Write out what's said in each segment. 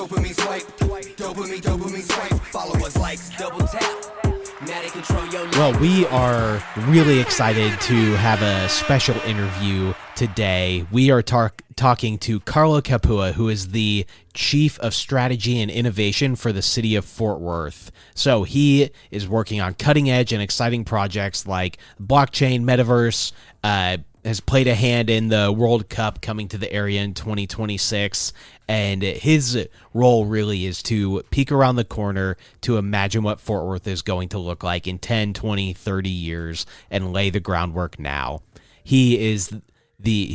Dopamine swipe, dopamine swipe. Followers, likes, double tap. Now they control your life. Well, we are really excited to have a special interview today. We are talking to Carlo Capua, who is the Chief of Strategy and Innovation for the city of Fort Worth. So he is working on cutting-edge and exciting projects like blockchain, metaverse, has played a hand in the World Cup coming to the area in 2026, and his role really is to peek around the corner to imagine what Fort Worth is going to look like in 10, 20, 30 years and lay the groundwork now. He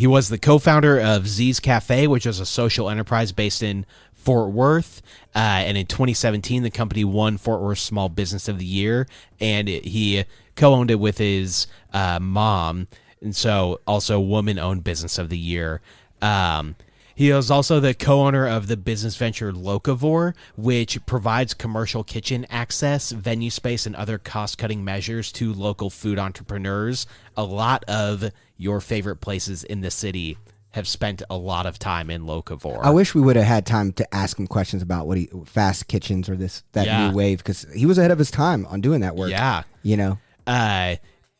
was the co-founder of Z's Cafe, which is a social enterprise based in Fort Worth, and in 2017 the company won Fort Worth Small Business of the Year, and he co-owned it with his mom, and so also Woman-Owned Business of the Year. He is also the co-owner of the business venture Locavore, which provides commercial kitchen access, venue space, and other cost-cutting measures to local food entrepreneurs. A lot of your favorite places in the city have spent a lot of time in Locavore. I wish we would have had time to ask him questions about fast kitchens or that new wave, because he was ahead of his time on doing that work. Yeah. You know?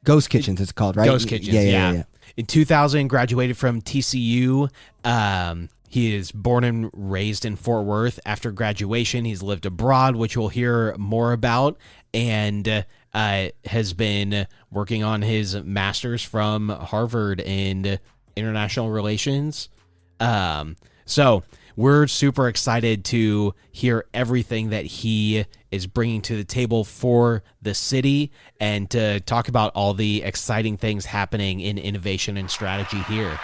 Ghost Kitchens, it's called, right? Ghost Kitchens, yeah. In 2000, graduated from TCU. He is born and raised in Fort Worth. After graduation, he's lived abroad, which we'll hear more about, and has been working on his master's from Harvard in international relations. So we're super excited to hear everything that he is bringing to the table for the city and to talk about all the exciting things happening in innovation and strategy here.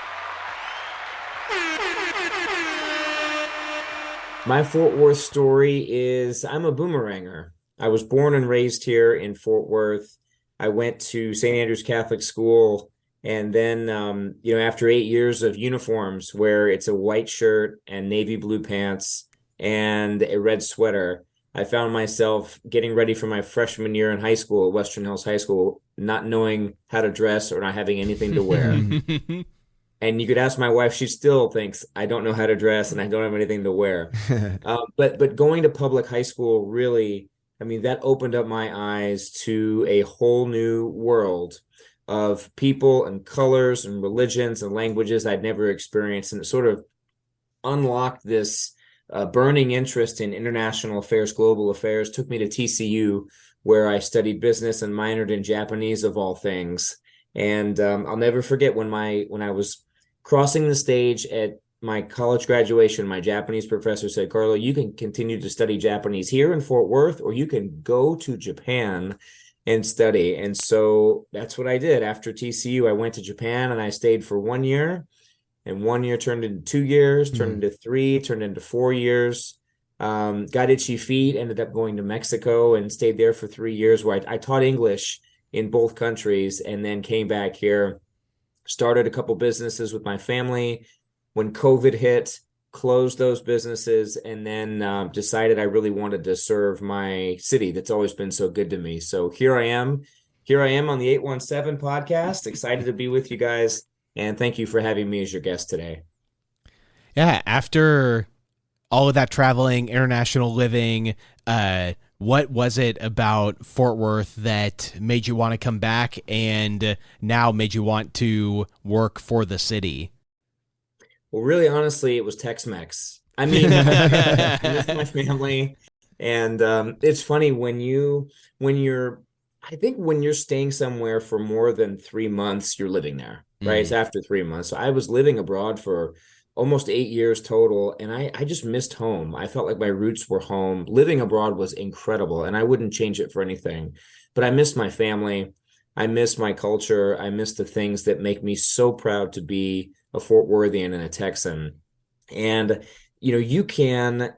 My Fort Worth story is I'm a boomeranger. I was born and raised here in Fort Worth. I went to St. Andrew's Catholic School. And then, after 8 years of uniforms where it's a white shirt and navy blue pants and a red sweater, I found myself getting ready for my freshman year in high school at Western Hills High School, not knowing how to dress or not having anything to wear. And you could ask my wife, she still thinks I don't know how to dress and I don't have anything to wear. But going to public high school really, that opened up my eyes to a whole new world of people and colors and religions and languages I'd never experienced. And it sort of unlocked this burning interest in international affairs, global affairs, took me to TCU, where I studied business and minored in Japanese of all things. And I'll never forget when I was crossing the stage at my college graduation, my Japanese professor said, "Carlo, you can continue to study Japanese here in Fort Worth, or you can go to Japan and study." And so that's what I did. After TCU, I went to Japan and I stayed for 1 year, and 1 year turned into 2 years, turned into 3, turned into 4 years, got itchy feet, ended up going to Mexico and stayed there for 3 years, where I taught English in both countries, and then came back here, started a couple businesses with my family. When COVID hit, closed those businesses, and then decided I really wanted to serve my city that's always been so good to me. So here I am on the 817 podcast, excited to be with you guys, and thank you for having me as your guest today. Yeah, after all of that traveling, international living, what was it about Fort Worth that made you want to come back and now made you want to work for the city? Well, really, honestly, it was Tex-Mex. I miss my family. And it's funny when you're staying somewhere for more than 3 months, you're living there, right? It's after 3 months. So I was living abroad for almost 8 years total. And I just missed home. I felt like my roots were home. Living abroad was incredible, and I wouldn't change it for anything. But I missed my family. I miss my culture. I miss the things that make me so proud to be a Fort Worthian and a Texan. And, you can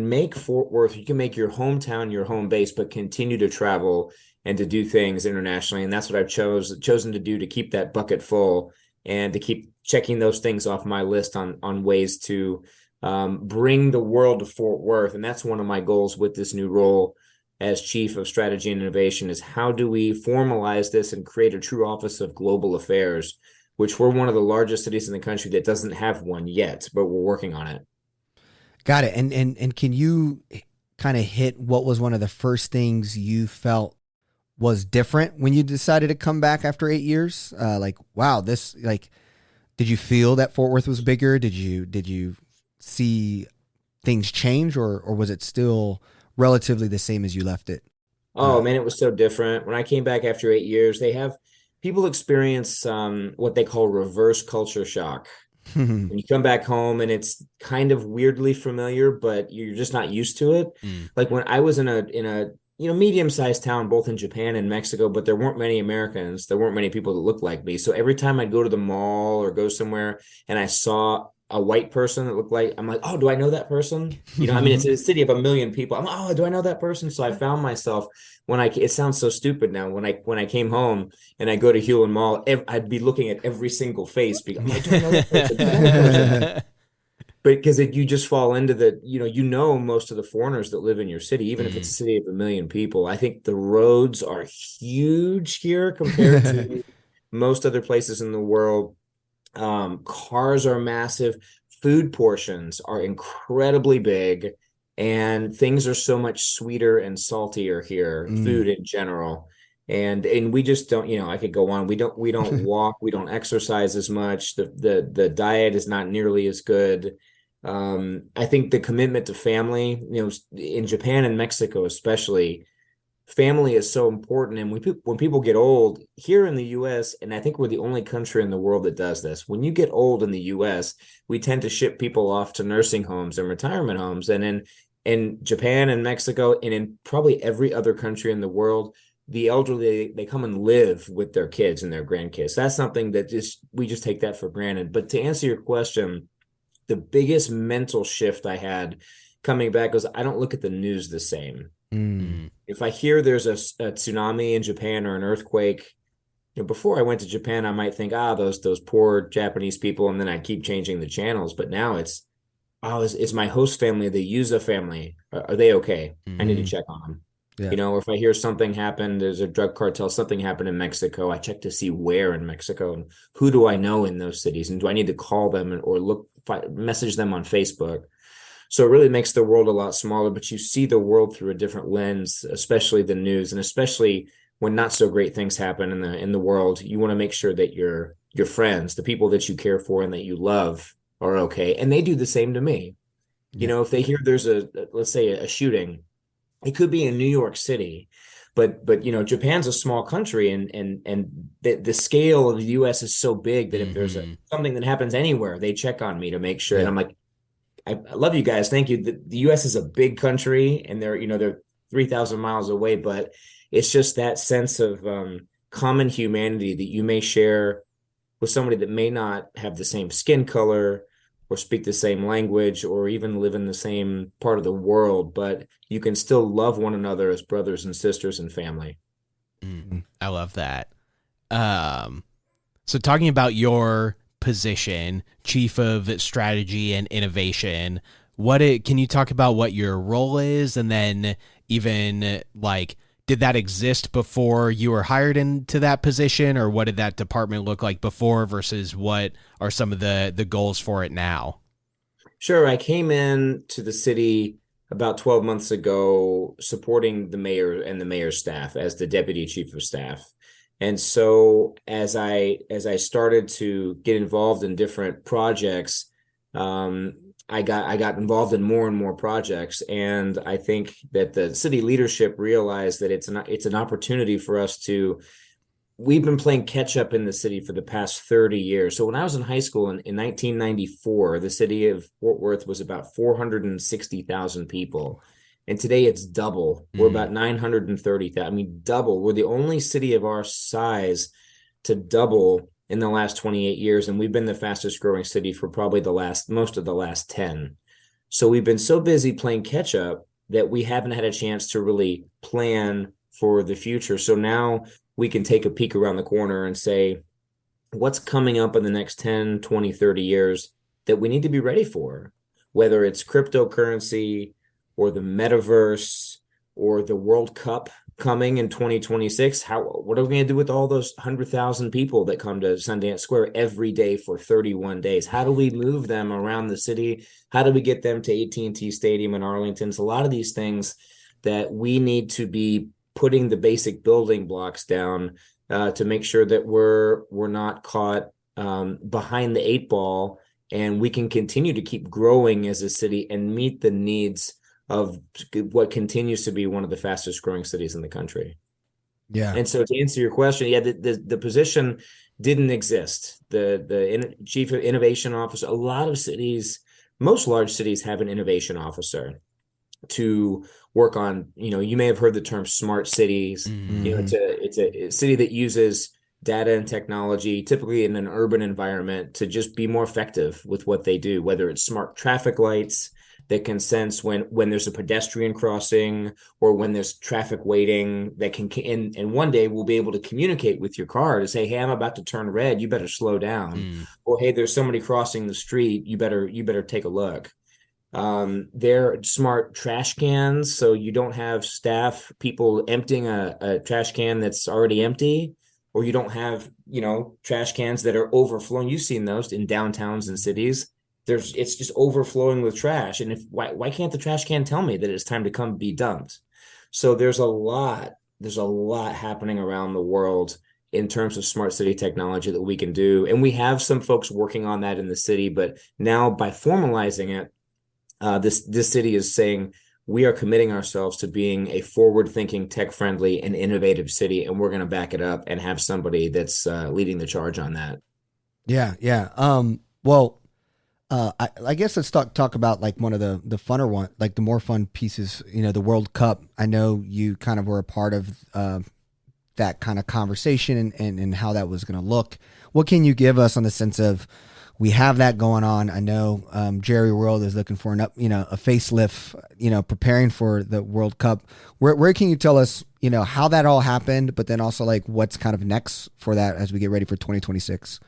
make Fort Worth, you can make your hometown your home base, but continue to travel and to do things internationally. And that's what I've chosen to do, to keep that bucket full and to keep checking those things off my list on ways to bring the world to Fort Worth. And that's one of my goals with this new role as Chief of Strategy and Innovation, is how do we formalize this and create a true Office of Global Affairs, which we're one of the largest cities in the country that doesn't have one yet, but we're working on it. Got it. And can you kind of hit what was one of the first things you felt was different when you decided to come back after 8 years? Like, wow, this like, did you feel that Fort Worth was bigger? Did you see things change, or was it still relatively the same as you left it? Oh man, it was so different. When I came back after 8 years, they have people experience what they call reverse culture shock. When you come back home and it's kind of weirdly familiar, but you're just not used to it. Mm. Like when I was in a medium-sized town, both in Japan and Mexico, but there weren't many Americans. There weren't many people that looked like me. So every time I'd go to the mall or go somewhere and I saw a white person that looked like, I'm like, oh, do I know that person? I mean, it's a city of 1 million people. I'm like, oh, do I know that person? So I found myself it sounds so stupid now. When I came home and I go to Hewlin Mall, I'd be looking at every single face because I'm like, do I know that person? Do I know that person? But because you just fall into most of the foreigners that live in your city, even if it's a city of 1 million people. I think the roads are huge here compared to most other places in the world. Cars are massive. Food portions are incredibly big, and things are so much sweeter and saltier here, food in general. And we just don't, I could go on. We don't walk, we don't exercise as much. The diet is not nearly as good. I think the commitment to family, in Japan and Mexico especially, family is so important. And when people get old here in the US, and I think we're the only country in the world that does this, when you get old in the US, we tend to ship people off to nursing homes and retirement homes. And in Japan and Mexico, and in probably every other country in the world, the elderly, they come and live with their kids and their grandkids. That's something that we just take that for granted. But to answer your question, the biggest mental shift I had coming back was I don't look at the news the same. If I hear there's a tsunami in Japan or an earthquake, before I went to Japan, I might think, those poor Japanese people, and then I keep changing the channels. But now it's my host family, the Yuza family, are they okay? I need to check on them. Yeah. Or if I hear something happen, there's a drug cartel, something happened in Mexico, I check to see where in Mexico and who do I know in those cities, and do I need to call them or message them on Facebook? So it really makes the world a lot smaller, but you see the world through a different lens, especially the news, and especially when not so great things happen in the world. You want to make sure that your friends, the people that you care for and that you love, are okay, and they do the same to me. Yeah. If they hear there's let's say a shooting, it could be in New York City, but Japan's a small country, and the scale of the U.S. is so big that if there's something that happens anywhere, they check on me to make sure. Yeah. And I'm like, I love you guys. Thank you. The U.S. is a big country, and they're 3,000 miles away, but it's just that sense of common humanity that you may share with somebody that may not have the same skin color or speak the same language or even live in the same part of the world, but you can still love one another as brothers and sisters and family. I love that. So talking about your position, Chief of Strategy and Innovation, can you talk about what your role is, and then even did that exist before you were hired into that position, or what did that department look like before versus what are some of the goals for it now? Sure. I came in to the city about 12 months ago, supporting the mayor and the mayor's staff as the deputy chief of staff. And so as I started to get involved in different projects, I got involved in more and more projects, and I think that the city leadership realized that it's an opportunity for us to. We've been playing catch up in the city for the past 30 years. So when I was in high school in 1994, the city of Fort Worth was about 460,000 people. And today it's double. We're about 930,000. I mean, double. We're the only city of our size to double in the last 28 years. And we've been the fastest growing city for probably most of the last 10. So we've been so busy playing catch up that we haven't had a chance to really plan for the future. So now we can take a peek around the corner and say, what's coming up in the next 10, 20, 30 years that we need to be ready for, whether it's cryptocurrency or the metaverse or the World Cup coming in 2026, what are we going to do with all those 100,000 people that come to Sundance Square every day for 31 days? How do we move them around the city? How do we get them to AT&T Stadium in Arlington? It's a lot of these things that we need to be putting the basic building blocks down to make sure that we're not caught behind the eight ball, and we can continue to keep growing as a city and meet the needs of what continues to be one of the fastest growing cities in the country. Yeah. And so to answer your question, yeah, the position didn't exist. The chief of innovation officer, a lot of cities, most large cities have an innovation officer to work on, you may have heard the term smart cities. It's a city that uses data and technology, typically in an urban environment, to just be more effective with what they do, whether it's smart traffic lights that can sense when there's a pedestrian crossing or when there's traffic waiting, that can, and one day we'll be able to communicate with your car to say, hey, I'm about to turn red, you better slow down. Or, hey, there's somebody crossing the street, you better take a look. They're smart trash cans, so you don't have people emptying a trash can that's already empty, or you don't have, trash cans that are overflowing. You've seen those in downtowns and cities. It's just overflowing with trash. And why can't the trash can tell me that it's time to come be dumped? So there's a lot happening around the world in terms of smart city technology that we can do. And we have some folks working on that in the city, but now by formalizing it, this city is saying we are committing ourselves to being a forward-thinking, tech-friendly, and innovative city, and we're going to back it up and have somebody that's leading the charge on that. Yeah. I guess let's talk about like one of the funner one, like the more fun pieces. The World Cup. I know you kind of were a part of that kind of conversation and how that was going to look. What can you give us on the sense of, we have that going on? I know Jerry World is looking for a facelift, preparing for the World Cup. Where can you tell us, how that all happened, but then also like what's kind of next for that as we get ready for 2026?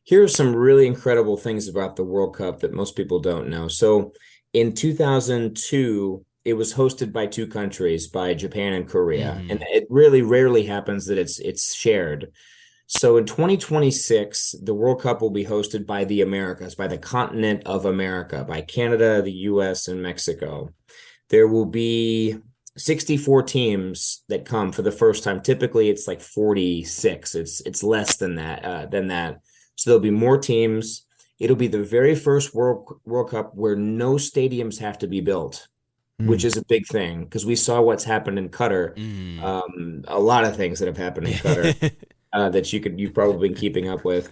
Here are some really incredible things about the World Cup that most people don't know. So in 2002, it was hosted by two countries, by Japan and Korea. And it really rarely happens that it's shared. So in 2026, the World Cup will be hosted by the Americas, by the continent of America, by Canada, the US, and Mexico. There will be 64 teams that come for the first time. Typically, it's like 46. It's less than that. So there'll be more teams. It'll be the very first World Cup where no stadiums have to be built, which is a big thing, because we saw what's happened in Qatar. A lot of things that have happened in Qatar. That you've probably been keeping up with.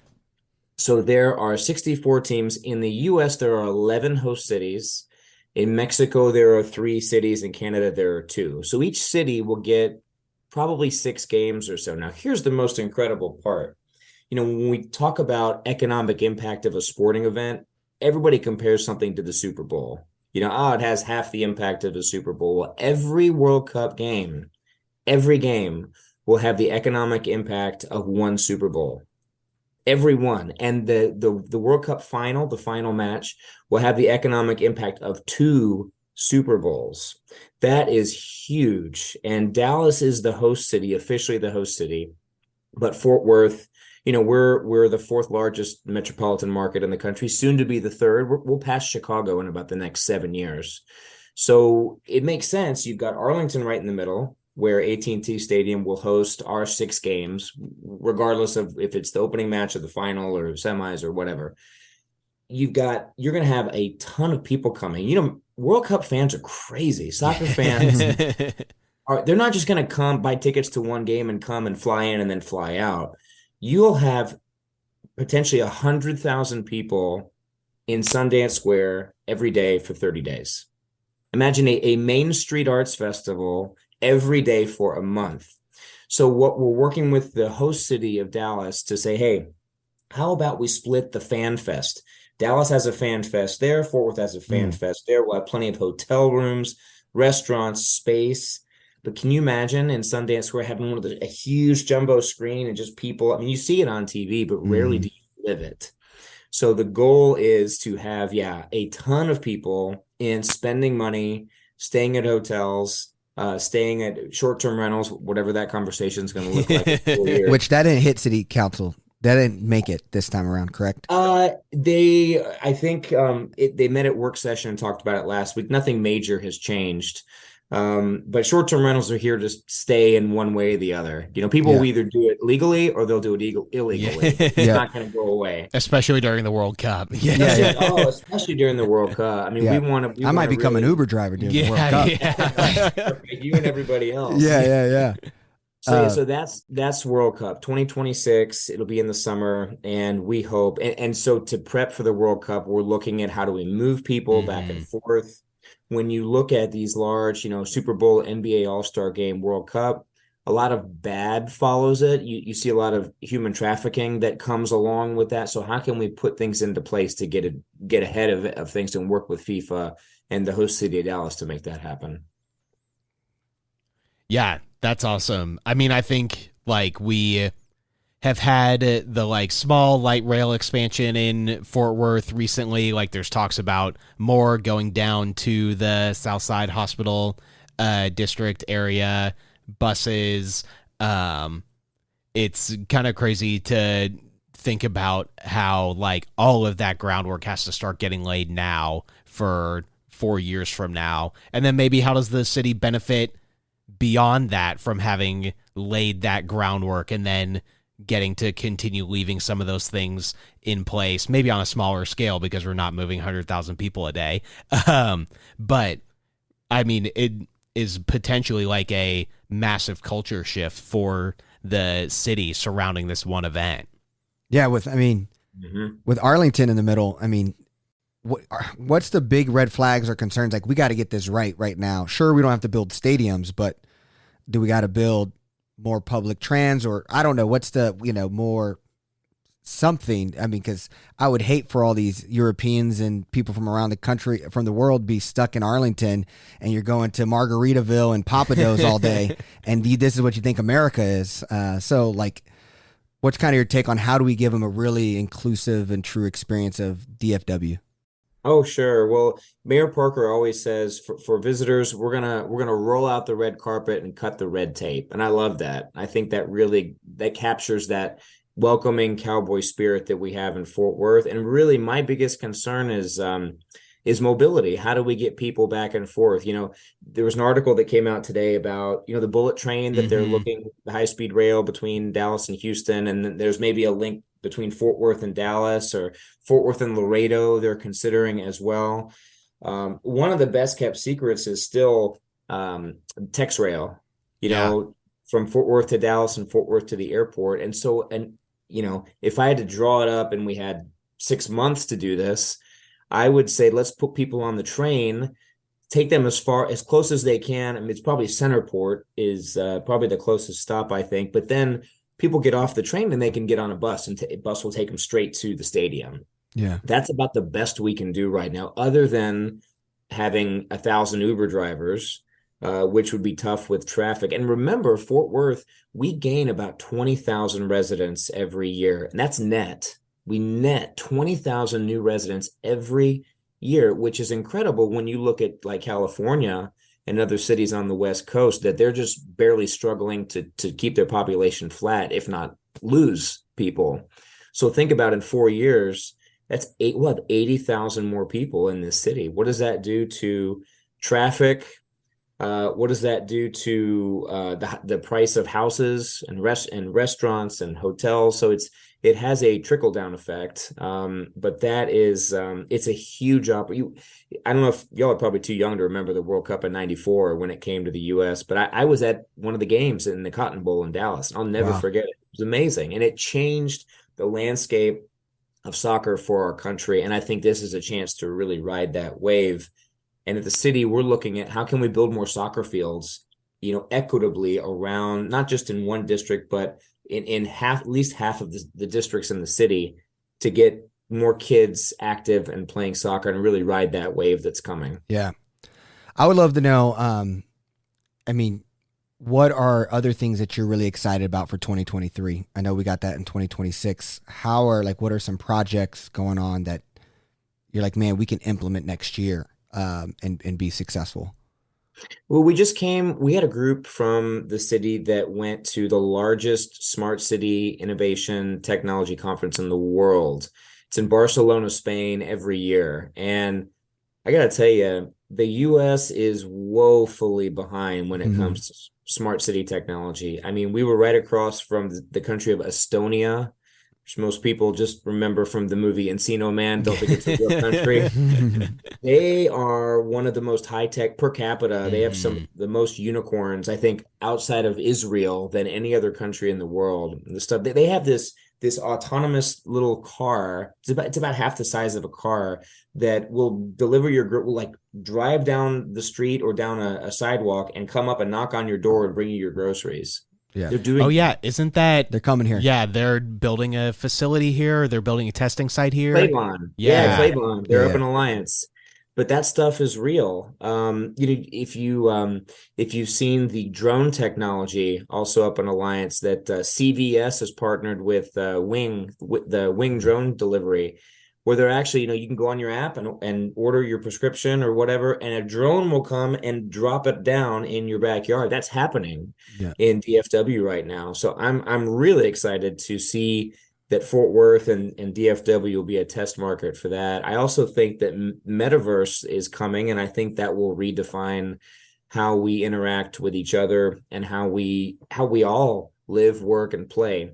So there are 64 teams. In the US, there are 11 host cities. In Mexico, there are 3 cities. In Canada, there are 2. So each city will get probably 6 games or so. Now, here's the most incredible part. When we talk about economic impact of a sporting event, everybody compares something to the Super Bowl. It has half the impact of the Super Bowl. Well, every World Cup game, every game will have the economic impact of one Super Bowl. Every one. And the World Cup final, the final match, will have the economic impact of 2 Super Bowls. That is huge. And Dallas is the host city, officially the host city. But Fort Worth, we're the 4th largest metropolitan market in the country, soon to be the 3rd. We'll pass Chicago in about the next 7 years. So it makes sense. You've got Arlington right in the middle, where AT&T Stadium will host our 6 games, regardless of if it's the opening match of the final or semis or whatever. You're going to have a ton of people coming. World Cup fans are crazy. Soccer fans they're not just going to come buy tickets to one game and come and fly in and then fly out. You'll have potentially 100,000 people in Sundance Square every day for 30 days. Imagine a Main Street Arts Festival every day for a month. So what we're working with the host city of Dallas to say, hey, how about we split the Fan Fest? Dallas has a Fan Fest there. Fort Worth has a Fan Fest there. We'll have plenty of hotel rooms, restaurants, space. But can you imagine in Sundance Square having a huge jumbo screen and just people? I mean, you see it on TV, but rarely do you live it. So the goal is to have, a ton of people in spending money, staying at hotels, staying at short-term rentals, whatever that conversation is going to look like in 4 years. Which that didn't hit city council. That didn't make it this time around, correct? I think they met at work session and talked about it last week. Nothing major has changed. But short-term rentals are here to stay in one way or the other. People Yeah. will either do it legally or they'll do it illegally. Yeah. It's not going to go away. Especially during the World Cup. Yeah. Oh, especially during the World Cup. I mean, Yeah. we want to. I might become an Uber driver during the World Cup. Yeah. You and everybody else. Yeah. So that's World Cup 2026. It'll be in the summer, and we hope. And so to prep for the World Cup, we're looking at how do we move people back and forth. When you look at these large, Super Bowl, NBA All-Star Game, World Cup, a lot of bad follows it. You see a lot of human trafficking that comes along with that. So how can we put things into place to get ahead of things and work with FIFA and the host city of Dallas to make that happen? Yeah, that's awesome. I mean, I think like we have had the like small light rail expansion in Fort Worth recently. Like there's talks about more going down to the Southside Hospital district area, buses. It's kind of crazy to think about how like all of that groundwork has to start getting laid now for 4 years from now. And then maybe how does the city benefit beyond that from having laid that groundwork and then getting to continue leaving some of those things in place, maybe on a smaller scale because we're not moving 100,000 people a day. But I mean, it is potentially like a massive culture shift for the city surrounding this one event. Yeah. With Arlington in the middle, I mean, what's the big red flags or concerns? Like, we got to get this right now. Sure, we don't have to build stadiums, but do we got to build more public trans, or I don't know, what's the, more something? I mean, because I would hate for all these Europeans and people from around the country, from the world, be stuck in Arlington, and you're going to Margaritaville and Papados all day, and this is what you think America is. So, like, what's kind of your take on how do we give them a really inclusive and true experience of DFW? Oh, sure. Well, Mayor Parker always says for visitors, we're gonna roll out the red carpet and cut the red tape. And I love that. I think that captures that welcoming cowboy spirit that we have in Fort Worth. And really my biggest concern is mobility. How do we get people back and forth? There was an article that came out today about, the bullet train that they're looking, the high-speed rail between Dallas and Houston. And then there's maybe a link between Fort Worth and Dallas, or Fort Worth and Laredo they're considering as well. One of the best kept secrets is still Tex Rail, from Fort Worth to Dallas and Fort Worth to the airport. And so, if I had to draw it up and we had 6 months to do this, I would say, let's put people on the train, take them as close as they can. I mean, it's probably Centerport is probably the closest stop, I think, but then people get off the train and they can get on a bus, and a bus will take them straight to the stadium. Yeah. That's about the best we can do right now, other than having 1,000 Uber drivers, which would be tough with traffic. And remember, Fort Worth, we gain about 20,000 residents every year, and that's net. We net 20,000 new residents every year, which is incredible when you look at like California and other cities on the West Coast, that they're just barely struggling to keep their population flat, if not lose people. So think about in 4 years, that's 80,000 more people in this city. What does that do to traffic? What does that do to the price of houses and restaurants and hotels? So it has a trickle down effect. But that is it's a huge opportunity. I don't know if y'all are probably too young to remember the World Cup in '94 when it came to the U.S., but I was at one of the games in the Cotton Bowl in Dallas. I'll never forget it. It was amazing, and it changed the landscape of soccer for our country. And I think this is a chance to really ride that wave. And at the city, we're looking at how can we build more soccer fields, equitably around, not just in one district, but in at least half of the districts in the city, to get more kids active and playing soccer and really ride that wave that's coming. Yeah. I would love to know, what are other things that you're really excited about for 2023? I know we got that in 2026. What are some projects going on that you're like, man, we can implement next year and be successful? Well, we had a group from the city that went to the largest smart city innovation technology conference in the world. It's in Barcelona, Spain every year. And I gotta tell you, the US is woefully behind when it Mhm. comes to smart city technology. I mean, we were right across from the country of Estonia, which most people just remember from the movie Encino Man, don't think it's a real country. They are one of the most high tech per capita. They have some of Hmm. the most unicorns, I think, outside of Israel than any other country in the world. The stuff they have this autonomous little car. It's about half the size of a car that will deliver will like drive down the street or down a sidewalk and come up and knock on your door and bring you your groceries. Yeah, They're Oh doing yeah, that. isn't that? they're coming here. Yeah, they're building a facility here. They're building a testing site here. Claiborne. Yeah, Yeah. Claiborne. Yeah, They're up yeah. in Alliance. But that stuff is real. If you've seen the drone technology also up in Alliance that CVS has partnered with with the Wing drone delivery, where they're actually, you can go on your app and order your prescription or whatever, and a drone will come and drop it down in your backyard. That's happening Yeah. in DFW right now. So I'm really excited to see that Fort Worth and DFW will be a test market for that. I also think that metaverse is coming, and I think that will redefine how we interact with each other and how we all live, work, and play.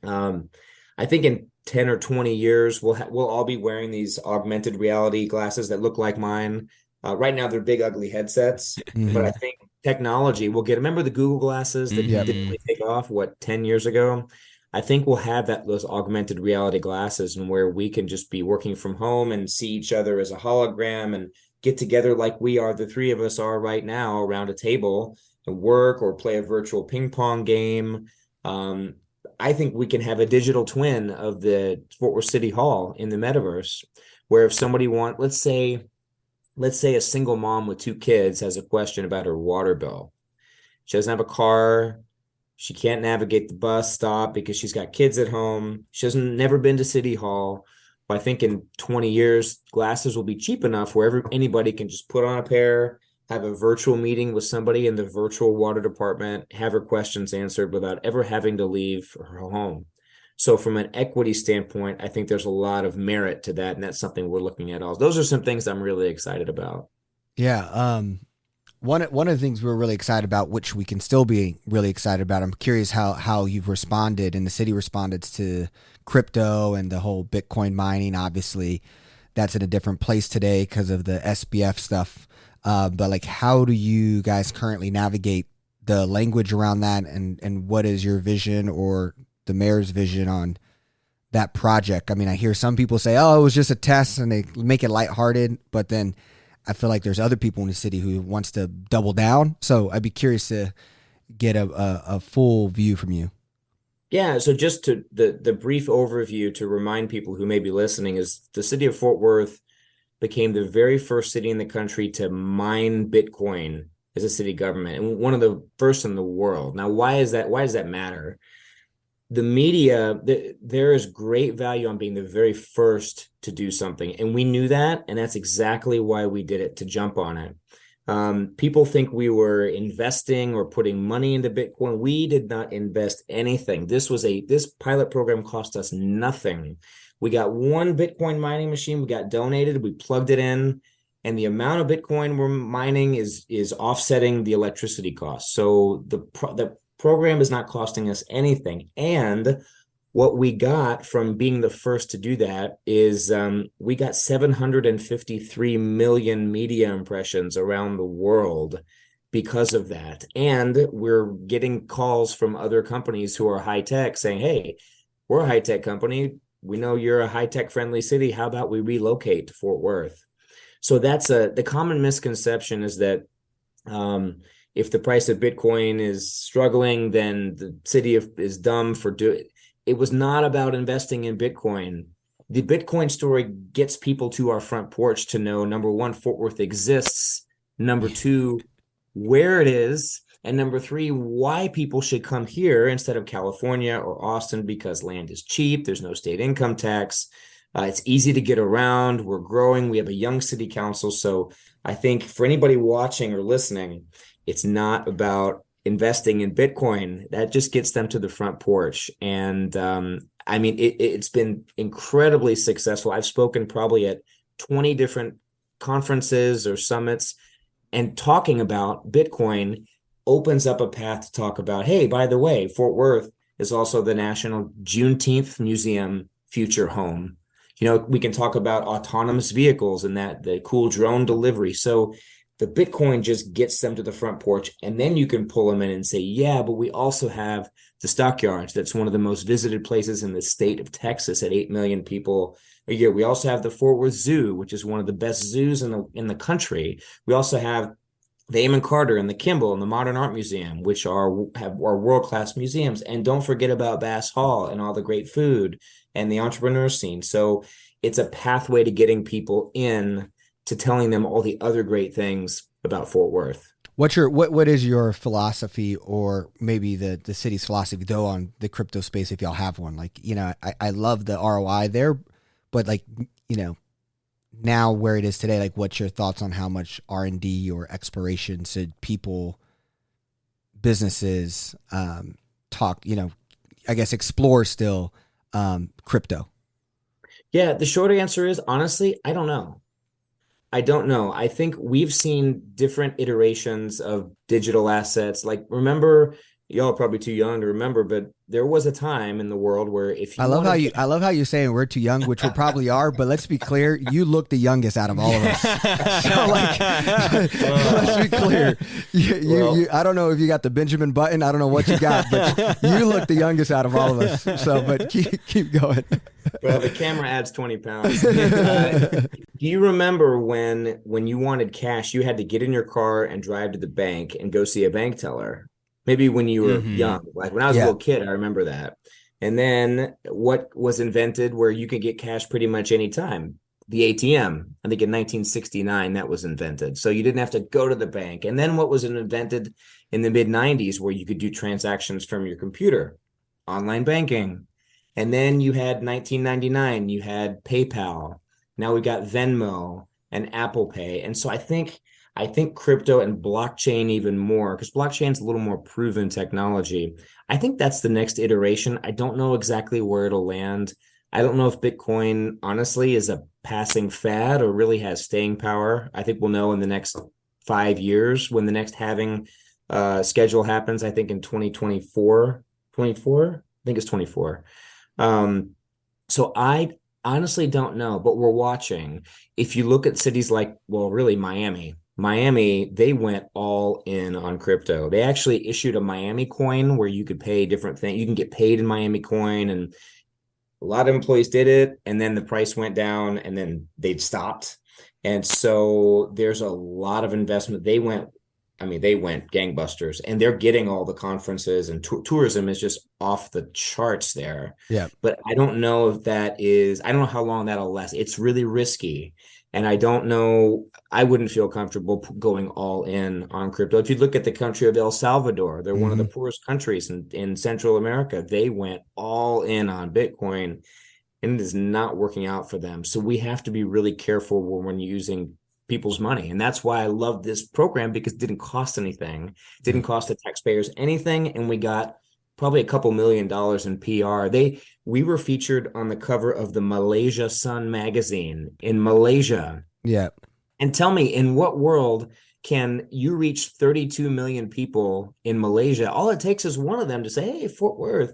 Um, I think in 10 or 20 years, we'll all be wearing these augmented reality glasses that look like mine. Right now, they're big, ugly headsets, but I Hmm. think technology will get. Remember the Google glasses that Yep. didn't Hmm. really take off, what, 10 years ago? I think we'll have those augmented reality glasses and where we can just be working from home and see each other as a hologram and get together like the three of us are right now around a table and work or play a virtual ping pong game. Um, I think we can have a digital twin of the Fort Worth City Hall in the metaverse, where if somebody let's say a single mom with two kids has a question about her water bill. She doesn't have a car. She can't navigate the bus stop because she's got kids at home. She hasn't never been to City Hall. But I think in 20 years, glasses will be cheap enough where anybody can just put on a pair, have a virtual meeting with somebody in the virtual water department, have her questions answered without ever having to leave her home. So from an equity standpoint, I think there's a lot of merit to that, and that's something we're looking at. Also, those are some things I'm really excited about. Yeah. One of the things we're really excited about, which we can still be really excited about. I'm curious how you've responded and the city responded to crypto and the whole Bitcoin mining. Obviously, that's in a different place today because of the SBF stuff. But like, how do you guys currently navigate the language around that, and what is your vision or the mayor's vision on that project? I mean, I hear some people say, "Oh, it was just a test," and they make it lighthearted, but then I feel like there's other people in the city who wants to double down. So I'd be curious to get a full view from you. Yeah, so just to the brief overview to remind people who may be listening is the city of Fort Worth became the very first city in the country to mine Bitcoin as a city government and one of the first in the world. Now, why is that? Why does that matter? The media, there is great value on being the very first to do something. And we knew that. And that's exactly why we did it, to jump on it. People think we were investing or putting money into Bitcoin. We did not invest anything. This pilot program cost us nothing. We got one Bitcoin mining machine. We got donated. We plugged it in, and the amount of Bitcoin we're mining is offsetting the electricity costs. So the program is not costing us anything. And what we got from being the first to do that is we got 753 million media impressions around the world because of that. And we're getting calls from other companies who are high tech saying, hey, we're a high tech company. We know you're a high tech friendly city. How about we relocate to Fort Worth? So the common misconception is that if the price of Bitcoin is struggling, then the city is dumb for doing it. It was not about investing in Bitcoin. The Bitcoin story gets people to our front porch to know, number one, Fort Worth exists. Number two, where it is. And number three, why people should come here instead of California or Austin, because land is cheap. There's no state income tax. It's easy to get around. We're growing. We have a young city council. So I think for anybody watching or listening, it's not about investing in Bitcoin. That just gets them to the front porch. And I mean, it's been incredibly successful. I've spoken probably at 20 different conferences or summits, and talking about Bitcoin opens up a path to talk about, hey, by the way, Fort Worth is also the National Juneteenth Museum future home. You know, we can talk about autonomous vehicles and that the cool drone delivery. So the Bitcoin just gets them to the front porch, and then you can pull them in and say, yeah, but we also have the Stockyards. That's one of the most visited places in the state of Texas at 8 million people a year. We also have the Fort Worth Zoo, which is one of the best zoos in the country. We also have the Amon Carter and the Kimball and the Modern Art Museum, which are world-class museums. And don't forget about Bass Hall and all the great food and the entrepreneur scene. So it's a pathway to getting people in, to telling them all the other great things about Fort Worth. What is your philosophy, or maybe the city's philosophy though, on the crypto space, if y'all have one? Like, you know, I love the ROI there, but like, you know, now where it is today, like what's your thoughts on how much R&D or exploration should people, businesses, talk, you know, I guess explore still, crypto? Yeah, the short answer is, honestly, I don't know. I don't know. I think we've seen different iterations of digital assets. Like, remember, y'all are probably too young to remember, but there was a time in the world where if you I love how you're saying we're too young, which we probably are, but let's be clear, you look the youngest out of all of us. So like, let's be clear. You, I don't know if you got the Benjamin Button, I don't know what you got, but you look the youngest out of all of us. So, but keep going. Well, the camera adds 20 pounds. Do you remember when you wanted cash, you had to get in your car and drive to the bank and go see a bank teller? Maybe when you were young. Like when I was a little kid, I remember that. And then what was invented where you could get cash pretty much anytime? The ATM. I think in 1969 that was invented. So you didn't have to go to the bank. And then what was invented in the mid 90s where you could do transactions from your computer? Online banking. And then you had 1999, you had PayPal. Now we got Venmo and Apple Pay. And so I think crypto and blockchain even more, because blockchain's a little more proven technology. I think that's the next iteration. I don't know exactly where it'll land. I don't know if Bitcoin, honestly, is a passing fad or really has staying power. I think we'll know in the next 5 years when the next halving schedule happens. I think in 2024, 24, I think it's 24. So I honestly don't know, but we're watching. If you look at cities like, well, really Miami, they went all in on crypto. They actually issued a Miami coin where you could pay different things. You can get paid in Miami coin, and a lot of employees did it. And then the price went down and then they'd stopped. And so there's a lot of investment. They went gangbusters, and they're getting all the conferences, and tourism is just off the charts there. Yeah. But I don't know if I don't know how long that'll last. It's really risky. And I don't know, I wouldn't feel comfortable going all in on crypto. If you look at the country of El Salvador, they're one of the poorest countries in Central America. They went all in on Bitcoin, and it is not working out for them. So we have to be really careful when we're using people's money. And that's why I love this program, because it didn't cost anything. It didn't cost the taxpayers anything. And we got probably a couple $1 million in PR. We were featured on the cover of the Malaysia Sun magazine in Malaysia. Yeah. And tell me, in what world can you reach 32 million people in Malaysia? All it takes is one of them to say, hey, Fort Worth,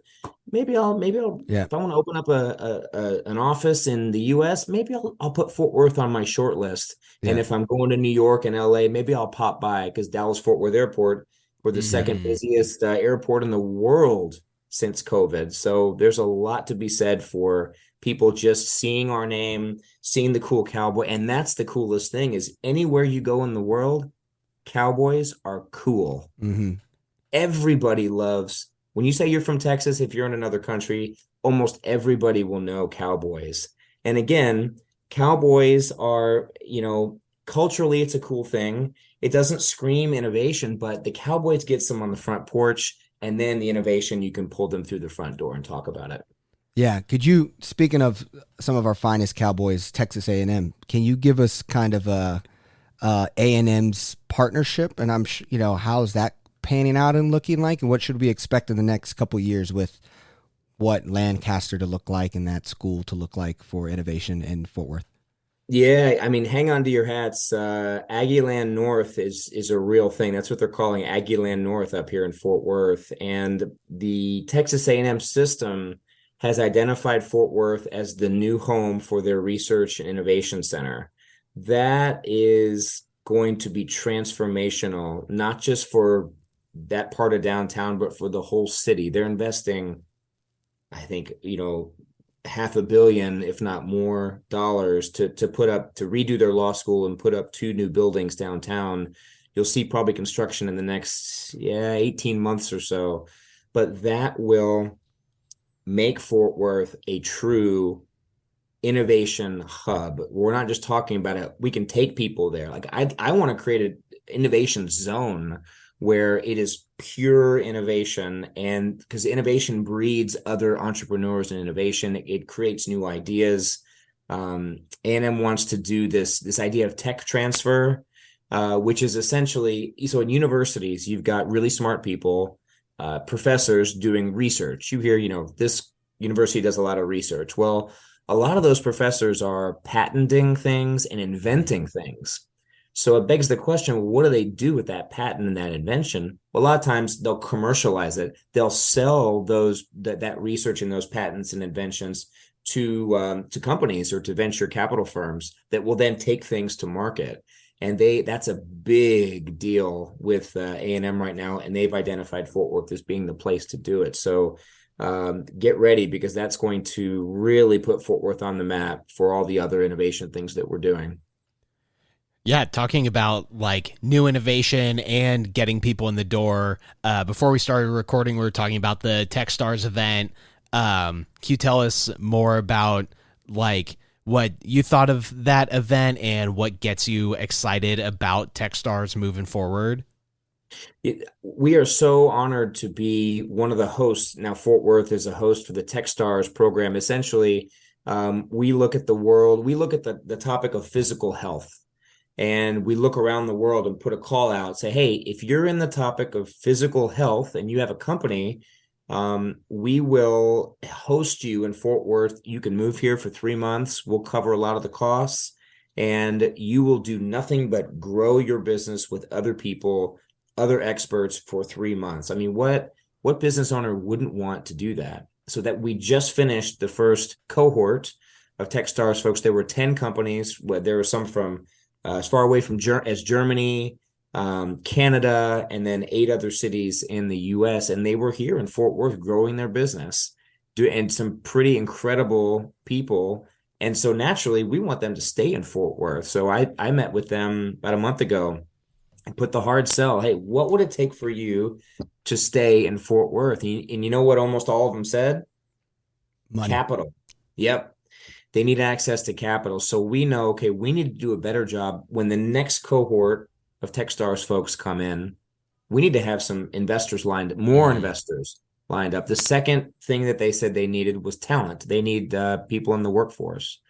maybe I'll Yeah. if I want to open up an office in the US, maybe I'll put Fort Worth on my short list. Yeah. And if I'm going to New York and LA, maybe I'll pop by, because Dallas Fort Worth Airport, we're the second busiest airport in the world since COVID. So there's a lot to be said for people just seeing our name, seeing the cool cowboy. And that's the coolest thing, is anywhere you go in the world, cowboys are cool. Everybody loves, when you say you're from Texas, if you're in another country, almost everybody will know cowboys. And again, cowboys are, culturally, it's a cool thing. It doesn't scream innovation, but the cowboys gets them on the front porch, and then the innovation, you can pull them through the front door and talk about it. Yeah. Could you, speaking of some of our finest Cowboys, Texas A&M, can you give us kind of A&M's partnership? And how's that panning out and looking like? And what should we expect in the next couple of years with what Lancaster to look like and that school to look like for innovation in Fort Worth? Yeah, I mean, hang on to your hats. Aggieland North is a real thing. That's what they're calling Aggieland North up here in Fort Worth. And the Texas A&M system has identified Fort Worth as the new home for their research and innovation center. That is going to be transformational, not just for that part of downtown, but for the whole city. They're investing, I think, $500 million, if not more, dollars to redo their law school and put up 2 new buildings downtown. You'll see probably construction in the next 18 months or so, but that will make Fort Worth a true innovation hub. We're not just talking about it. We can take people there. Like I want to create an innovation zone where it is pure innovation, and because innovation breeds other entrepreneurs and innovation, it creates new ideas. A&M wants to do this idea of tech transfer, which is essentially, so in universities, you've got really smart people, professors doing research. You hear, this university does a lot of research. Well, a lot of those professors are patenting things and inventing things. So it begs the question, what do they do with that patent and that invention? Well, a lot of times they'll commercialize it. They'll sell that research and those patents and inventions to companies or to venture capital firms that will then take things to market. And that's a big deal with A&M right now, and they've identified Fort Worth as being the place to do it. So get ready, because that's going to really put Fort Worth on the map for all the other innovation things that we're doing. Yeah, talking about like new innovation and getting people in the door. Before we started recording, we were talking about the TechStars event. Can you tell us more about like what you thought of that event and what gets you excited about TechStars moving forward? We are so honored to be one of the hosts. Now, Fort Worth is a host for the TechStars program. Essentially, we look at the world, we look at the topic of physical health. And we look around the world and put a call out, say, hey, if you're in the topic of physical health and you have a company, we will host you in Fort Worth. You can move here for 3 months. We'll cover a lot of the costs, and you will do nothing but grow your business with other people, other experts for 3 months. I mean, what business owner wouldn't want to do that? So that we just finished the first cohort of TechStars folks. There were 10 companies. There were some from as far away from as Germany, Canada, and then 8 other cities in the U.S. And they were here in Fort Worth growing their business, and some pretty incredible people. And so naturally, we want them to stay in Fort Worth. So I met with them about a month ago and put the hard sell. Hey, what would it take for you to stay in Fort Worth? And you know what almost all of them said? Money. Capital. Yep. They need access to capital. So we know, okay, we need to do a better job when the next cohort of TechStars folks come in. We need to have some investors more investors lined up. The second thing that they said they needed was talent. They need people in the workforce,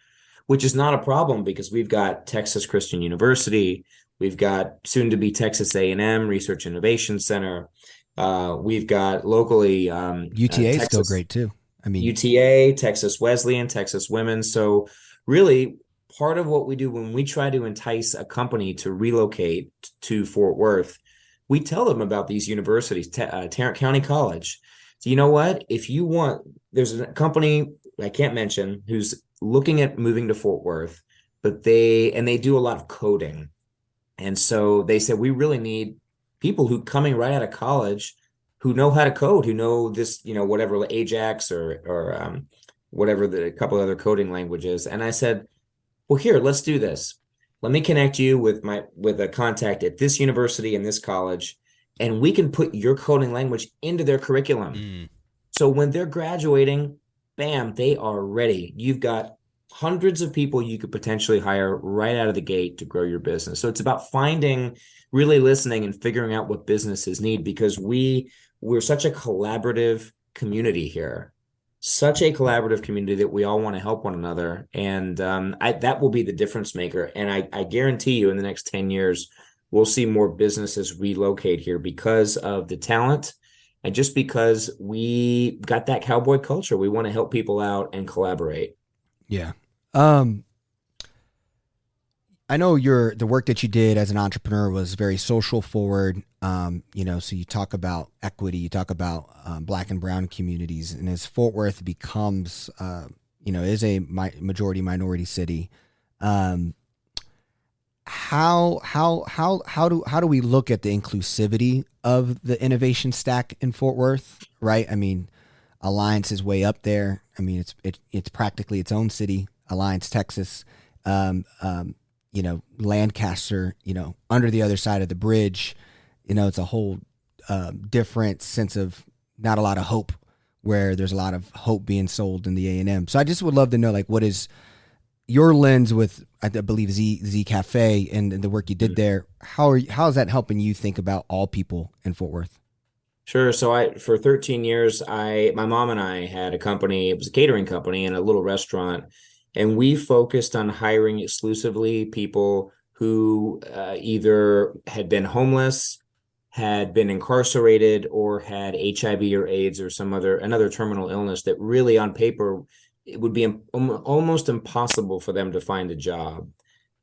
which is not a problem because we've got Texas Christian University. We've got soon to be Texas A&M Research Innovation Center. We've got locally UTA is still great too. I mean, UTA, Texas Wesleyan, Texas Women. So really part of what we do when we try to entice a company to relocate to Fort Worth, we tell them about these universities, Tarrant County College. So you know what? If you want, there's a company I can't mention who's looking at moving to Fort Worth, but they do a lot of coding. And so they said, we really need people who coming right out of college who know how to code, who know this, whatever Ajax or whatever a couple other coding languages. And I said, well, here, let's do this. Let me connect you with a contact at this university and this college, and we can put your coding language into their curriculum. So when they're graduating, bam, they are ready. You've got hundreds of people you could potentially hire right out of the gate to grow your business. So it's about really listening and figuring out what businesses need, because we're such a collaborative community here. such a collaborative community that we all want to help one another. And that will be the difference maker. And I guarantee you in the next 10 years, we'll see more businesses relocate here because of the talent and just because we got that cowboy culture. We want to help people out and collaborate. Yeah. I know the work that you did as an entrepreneur was very social forward. So you talk about equity, you talk about Black and brown communities, and as Fort Worth becomes, is a majority minority city. How do we look at the inclusivity of the innovation stack in Fort Worth? Right. I mean, Alliance is way up there. I mean, it's practically its own city. Alliance, Texas. Lancaster, under the other side of the bridge, it's a whole different sense of not a lot of hope, where there's a lot of hope being sold in the A&M. So I just would love to know, like, what is your lens with, I believe, Z Cafe and the work you did there? How is that helping you think about all people in Fort Worth? Sure. So for 13 years, my mom and I had a company. It was a catering company and a little restaurant. And we focused on hiring exclusively people who either had been homeless, had been incarcerated, or had HIV or AIDS or another terminal illness that really on paper, it would be almost impossible for them to find a job.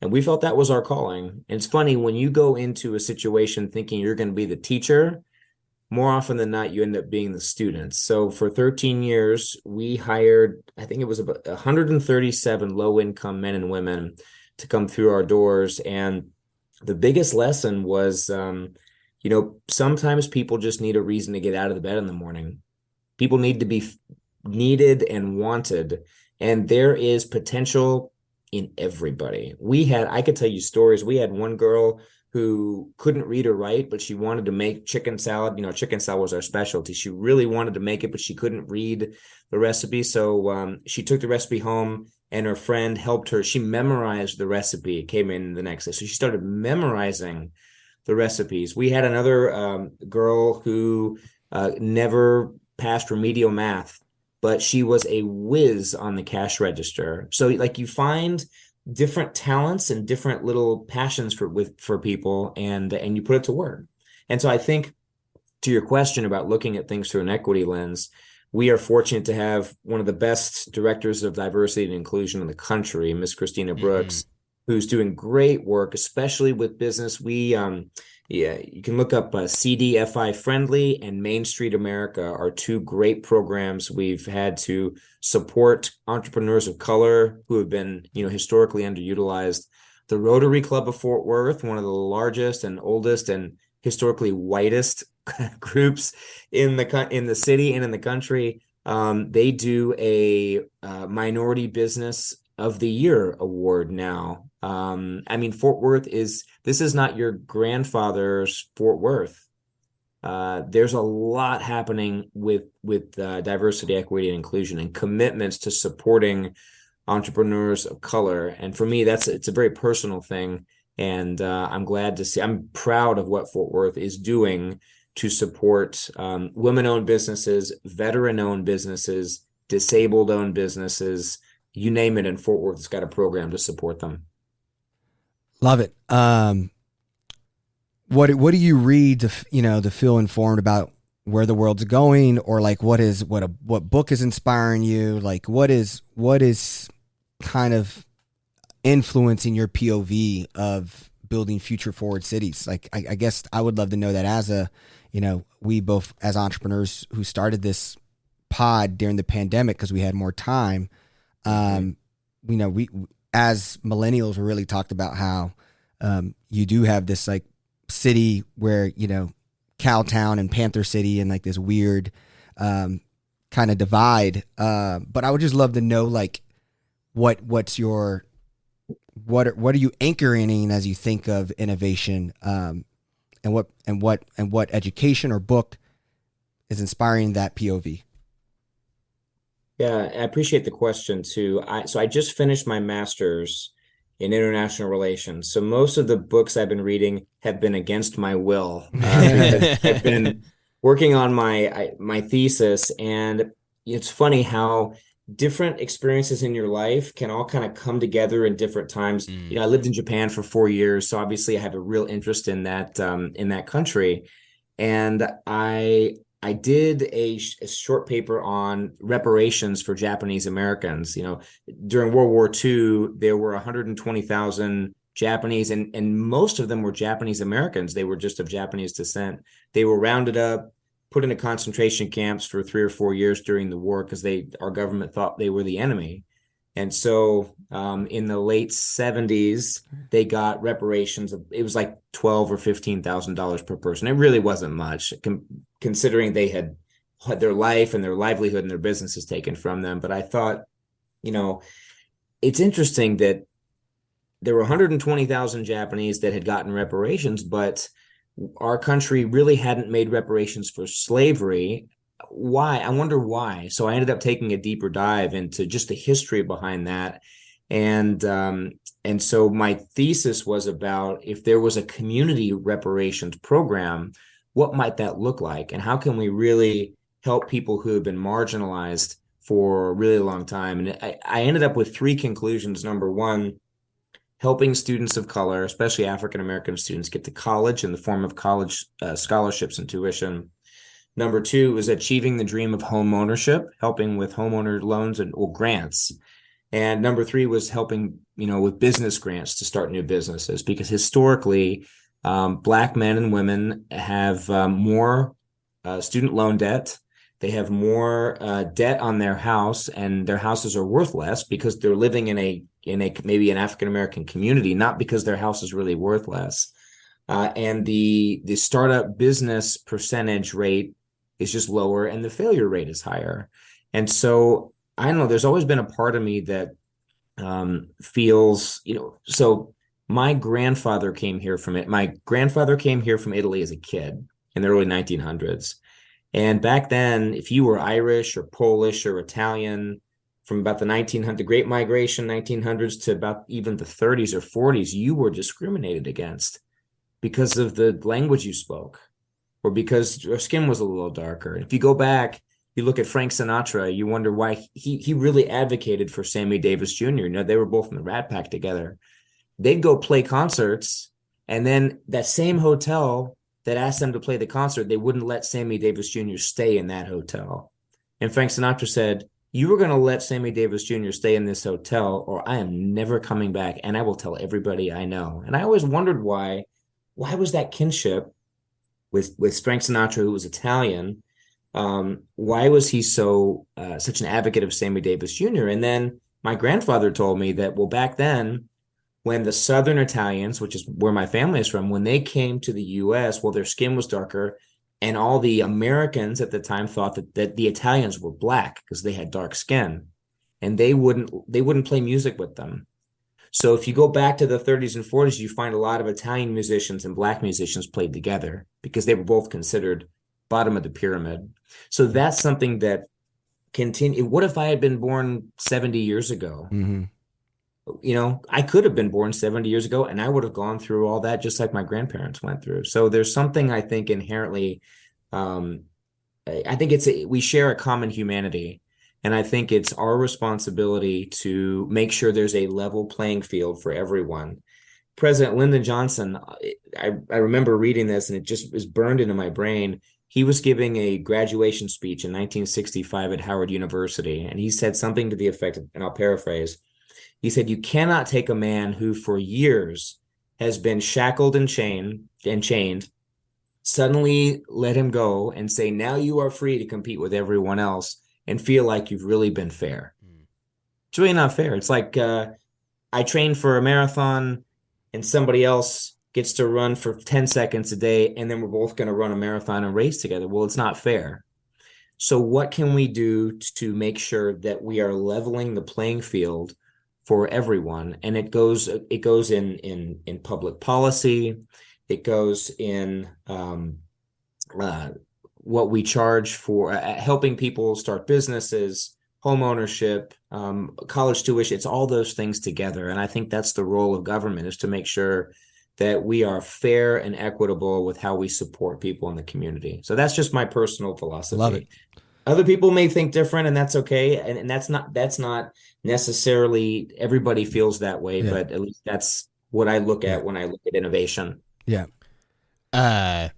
And we felt that was our calling. And it's funny, when you go into a situation thinking you're going to be the teacher, more often than not, you end up being the students. So for 13 years, we hired, I think it was about 137 low-income men and women to come through our doors. And the biggest lesson was, sometimes people just need a reason to get out of the bed in the morning. People need to be needed and wanted. And there is potential in everybody. I could tell you stories. We had one girl who couldn't read or write, but she wanted to make chicken salad. Chicken salad was our specialty. She really wanted to make it, but she couldn't read the recipe. So she took the recipe home and her friend helped her. She memorized the recipe. It came in the next day. So she started memorizing the recipes. We had another girl who never passed remedial math, but she was a whiz on the cash register. So like you find different talents and different little passions for people, and you put it to work. And so I think, to your question about looking at things through an equity lens, we are fortunate to have one of the best directors of diversity and inclusion in the country, Miss Christina Brooks, who's doing great work, especially with business. You can look up CDFI Friendly and Main Street America are two great programs we've had to support entrepreneurs of color who have been, historically underutilized. The Rotary Club of Fort Worth, one of the largest and oldest and historically whitest groups in the city and in the country, they do a Minority Business of the Year award now. Fort Worth this is not your grandfather's Fort Worth. There's a lot happening with diversity, equity, and inclusion, and commitments to supporting entrepreneurs of color. And for me, it's a very personal thing. And I'm proud of what Fort Worth is doing to support women-owned businesses, veteran-owned businesses, disabled-owned businesses. You name it, in Fort Worth, it's got a program to support them. Love it. What do you read to feel informed about where the world's going, or like what book is inspiring you? Like what is kind of influencing your POV of building future forward cities? Like I guess I would love to know that as we both as entrepreneurs who started this pod during the pandemic because we had more time. We as millennials, we really talked about how you do have this like city where, Cowtown and Panther City and like this weird kind of divide. But I would just love to know, like, what are you anchoring in as you think of innovation, and what education or book is inspiring that POV? Yeah, I appreciate the question too. So I just finished my master's in international relations. So most of the books I've been reading have been against my will. Because I've been working on my thesis, and it's funny how different experiences in your life can all kind of come together in different times. Mm. I lived in Japan for 4 years, so obviously I have a real interest in that country. And I did a short paper on reparations for Japanese Americans. During World War II, there were 120,000 Japanese, and most of them were Japanese Americans. They were just of Japanese descent. They were rounded up, put into concentration camps for 3 or 4 years during the war because our government thought they were the enemy. And so in the late 70s, they got reparations it was like $12,000 or $15,000 per person. It really wasn't much, considering they had their life and their livelihood and their businesses taken from them. But I thought, it's interesting that there were 120,000 Japanese that had gotten reparations, but our country really hadn't made reparations for slavery. Why? I wonder why. So I ended up taking a deeper dive into just the history behind that. And so my thesis was about, if there was a community reparations program, what might that look like? And how can we really help people who have been marginalized for a really long time? And I ended up with three conclusions. Number one, helping students of color, especially African-American students, get to college in the form of college scholarships and tuition. Number two is achieving the dream of home ownership, helping with homeowner loans or grants. And number three was helping, with business grants to start new businesses, because historically, Black men and women have more student loan debt. They have more debt on their house, and their houses are worth less because they're living in a maybe an African-American community, not because their house is really worth less. And the startup business percentage rate is just lower, and the failure rate is higher. And so I don't know, there's always been a part of me that feels, so my grandfather came here from Italy as a kid in the early 1900s. And back then, if you were Irish or Polish or Italian, from about the Great Migration, 1900s to about even the 30s or 40s, you were discriminated against because of the language you spoke, or because your skin was a little darker. If you go back, you look at Frank Sinatra, you wonder why he really advocated for Sammy Davis Jr. They were both in the Rat Pack together. They'd go play concerts, and then that same hotel that asked them to play the concert, they wouldn't let Sammy Davis Jr. stay in that hotel. And Frank Sinatra said, "You were going to let Sammy Davis Jr. stay in this hotel, or I am never coming back, and I will tell everybody I know." And I always wondered why was that kinship with Frank Sinatra, who was Italian? Why was he such an advocate of Sammy Davis Jr.? And then my grandfather told me that, well, back then, when the Southern Italians, which is where my family is from, when they came to the U.S., well, their skin was darker, and all the Americans at the time thought that the Italians were black because they had dark skin, and they wouldn't play music with them. So if you go back to the 30s and 40s, you find a lot of Italian musicians and black musicians played together because they were both considered bottom of the pyramid. So that's something that continue. What if I had been born 70 years ago? Mm-hmm. I could have been born 70 years ago, and I would have gone through all that just like my grandparents went through. So there's something, I think, inherently, I think we share a common humanity, and I think it's our responsibility to make sure there's a level playing field for everyone. President Lyndon Johnson, I remember reading this, and it just was burned into my brain. He was giving a graduation speech in 1965 at Howard University, and he said something to the effect, and I'll paraphrase. He said, "You cannot take a man who for years has been shackled and chained, suddenly let him go and say, now you are free to compete with everyone else, and feel like you've really been fair." It's really not fair. It's like I train for a marathon and somebody else gets to run for 10 seconds a day, and then we're both going to run a marathon and race together. Well, it's not fair. So what can we do to make sure that we are leveling the playing field for everyone? And it goes in public policy. It goes in what we charge for helping people start businesses, home ownership, college tuition. It's all those things together. And I think that's the role of government, is to make sure that we are fair and equitable with how we support people in the community. So that's just my personal philosophy. Love it. Other people may think different, and that's okay. And that's not necessarily everybody feels that way, Yeah. but at least that's what I look Yeah. at when I look at innovation. Yeah.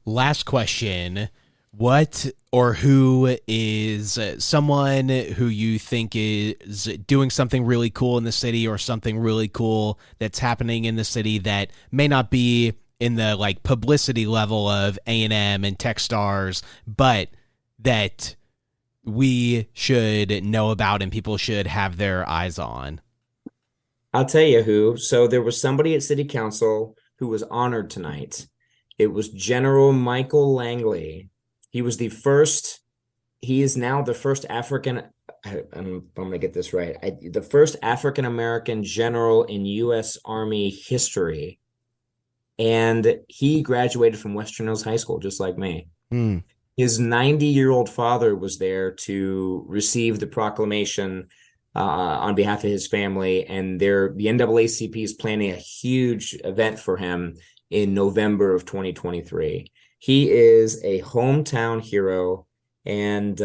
Last question. What or who is someone who you think is doing something really cool in the city, or something really cool that's happening in the city that may not be in the like publicity level of A&M and Techstars, but that we should know about and people should have their eyes on? I'll tell you who. So there was somebody at City Council who was honored tonight. It was General Michael Langley. He was the first, he is now the first I'm going to get this right, the first African-American general in U.S. Army history. And he graduated from Western Hills High School, just like me. Mm. His 90-year-old father was there to receive the proclamation on behalf of his family, and the NAACP is planning a huge event for him in November of 2023. He is a hometown hero, and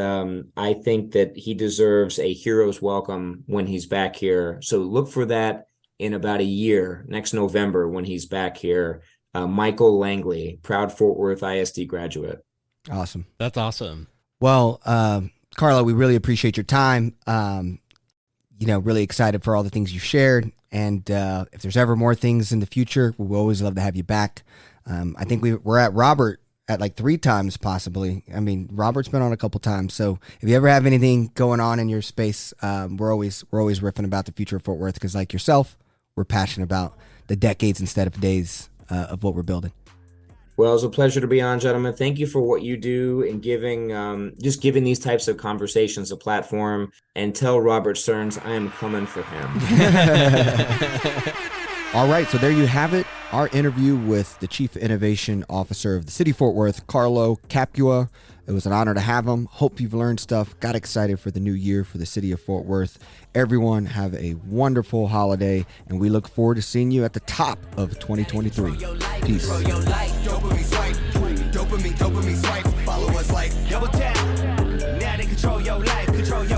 I think that he deserves a hero's welcome when he's back here. So look for that in about a year, next November, when he's back here. Michael Langley, proud Fort Worth ISD graduate. Awesome. That's awesome. Well, Carlo, we really appreciate your time. Really excited for all the things you shared. And if there's ever more things in the future, we will always love to have you back. I think we're at Robert at like 3 times possibly. I mean, Robert's been on a couple times. So if you ever have anything going on in your space, we're always riffing about the future of Fort Worth, because like yourself, we're passionate about the decades instead of days of what we're building. Well, it was a pleasure to be on, gentlemen. Thank you for what you do in giving these types of conversations a platform. And tell Robert Stearns I am coming for him. All right, so there you have it. Our interview with the Chief Innovation Officer of the City of Fort Worth, Carlo Capua. It was an honor to have him. Hope you've learned stuff. Got excited for the new year for the City of Fort Worth. Everyone have a wonderful holiday, and we look forward to seeing you at the top of 2023. Peace. Dopamine swipe. Follow us like double tap. Now they control your life, control your